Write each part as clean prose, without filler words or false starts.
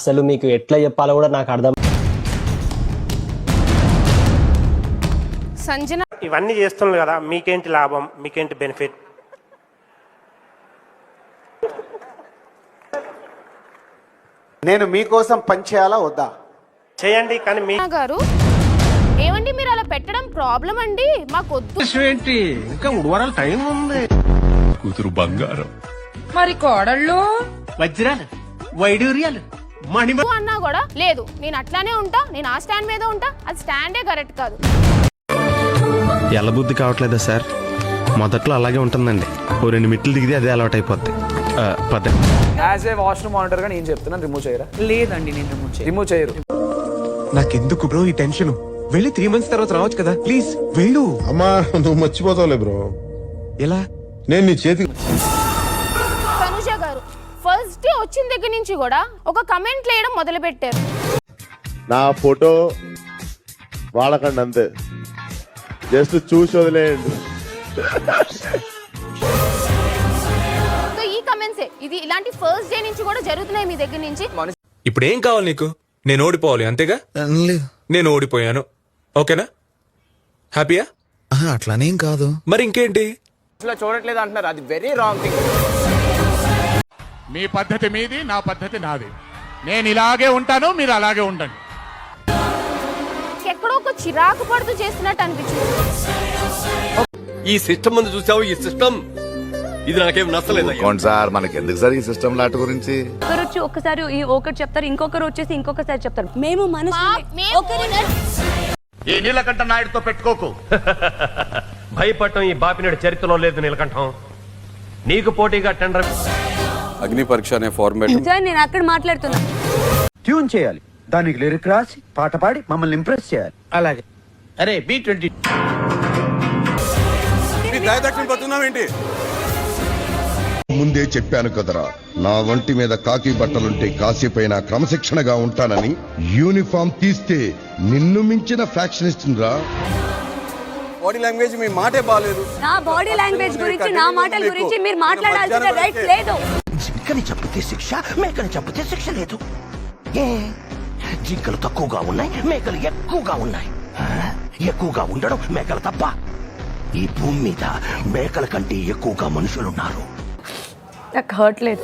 అసలు మీకు ఎట్లా చెప్పాలో కూడా నాకు అర్థం. సంజన ఇవన్నీ చేస్తున్నారు కదా, మీకేంటి లాభం, మీకేంటి బెనిఫిట్? నేను మీకోసం పని చేయాలా వద్దా? చేయండి, కానీ మీ గారు ఏమండి మీరు అలా పెట్టడం ప్రాబ్లం అండి, మాకు వద్దు. ఏంటి ఇంకా ఉడవరాల టైం ఉంది. కూతురు బంగారం, మరి కోడళ్ళు వజ్రాలు వైడూర్యాలు మణిమ అన్నా కూడా లేదు, నేను అట్లానే ఉంటా, నేను ఆ స్టాండ్ మీద ఉంటా, అది స్టాండే కరెక్ట్ కాదు. ఎల్లబుద్ధి కావట్లేదా సార్? మొదట్లో అలాగే ఉంటుందండి, ఓ 2 మిట్లు దిగితే అదే అలవాటు అయిపోద్ది. యాజ్ ఏ వాష్రూమ్ మానిటర్ గా నేను చెప్తున్నాను, రిమూవ్ చేయరా? లేదండి నేను రిమూవ్ చేయరు. నాకెందుకు బ్రో ఈ టెన్షన్? వెళ్ళి 3 months తర్వాత రావచ్చు కదా, ప్లీజ్ వెళ్ళు. అమ్మా నువ్వు మర్చిపోతావులే బ్రో. ఎలా? నేను నీ చేతికి తనుజ గారు ఫస్ట్ డే వచ్చిన దగ్గర నుంచి కూడా ఒక కమెంట్ వేయడం మొదలు పెట్టారు. నా ఫోటో వాడకండి అంతే, జస్ట్ చూసి వదిలేయండి. సో ఈ కమెంట్సే ఇది ఇలాంటి ఫస్ట్ డే నుంచి కూడా జరుగుతున్నాయి మీ దగ్గర నుంచి. ఇప్పుడు ఏం కావాలి నీకు? నేను ఓడిపోవాలి అంతేగా? నేను ఓడిపోయాను, ఓకేనా? హ్యాపీయా? అట్లానేం కాదు. మరి ఇంకేంటి? చూడట్లేదు అంటున్నారు, అది వెరీ రాంగ్ థింగ్. మీ పద్ధతి మీది, నా పద్ధతి నాది. నేను ఇలాగే ఉంటాను, మీరు అలాగే ఉండండి. ఎక్కడో ఒక చిరాకు పడుతూ చేస్తున్నట్టు అనిపించింది. ఈ సిస్టమ్ ముందు చూసావు, ఈ సిస్టమ్ ఇది నాకేం నచ్చలేదు సార్. మనకి ఎందుకు సార్ ఈ సిస్టమ్ లాట్ గురించి? ఒకరు వచ్చి ఒకసారి ఒకటి చెప్తారు, ఇంకొకరు వచ్చేసి ఇంకొకసారి చెప్తారు. మేము ఈ నీలకంఠ నాయుడుతో పెట్టుకోకు. భయపడటం ఈ బాపినాడు చరిత్రలో లేదు నీలకంఠం. నీకు పోటీగా టెండర్ అగ్ని పరీక్ష అనే ఫార్మాట్ నేను అక్కడ మాట్లాడుతున్నా. ట్యూన్ చేయాలి, దానికి లిరిక్ రాసి పాట పాడి మమ్మల్ని ఇంప్రెస్ చేయాలి. అలాగే. అరే B20 ఏంటి? ముందే చెప్పాను కదరా, నా వంటి మీద కాకి బట్టలుంటే కాసేపైనా క్రమశిక్షణగా ఉంటానని. యూనిఫామ్ తీస్తే నిన్ను మించిన ఫ్యాక్షనిస్ట్ రా. బాడీ లాంగ్వేజ్ మీ మాటే బాలేదు. నా బాడీ లాంగ్వేజ్ గురించి, నా మాటల గురించి మీరు మాట్లాడాల్సిన రైట్ లేదు. జింకని చంపితే శిక్ష, మేకని చంపితే శిక్ష లేదు. జింకలు తక్కువగా ఉన్నాయి, మేకలు ఎక్కువగా ఉన్నాయి. ఎక్కువగా ఉండడం మేకలు తప్ప. ఈ భూమి మీద మేకల కంటే ఎక్కువగా మనుషులున్నారు. నాకు హర్ట్ లేదు,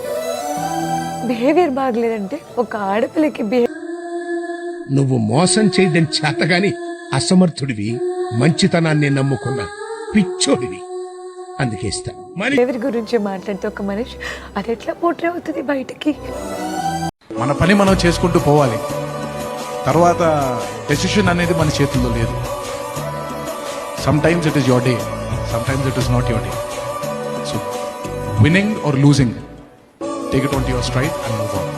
బిహేవియర్ బాగలేదంటే ఒక ఆడపిల్లకి నువ్వు మోసం చేయడం చేతగాని అసమర్థుడివి, మంచితనాన్ని నమ్ముకున్నా పిచ్చోడివి. అందుకే ఇస్తా. బిహేవియర్ గురించి మాట్లాడితే ఒక మనిషి అది ఎట్లా పోట్రే అవుతుంది బయటికి? మన పని మనం చేసుకుంటూ పోవాలి. తర్వాత డెసిషన్ అనేది మన చేతుల్లో లేదు. Some times it is your day, some times it is not your day. So winning or losing, take it on to your stride and move on.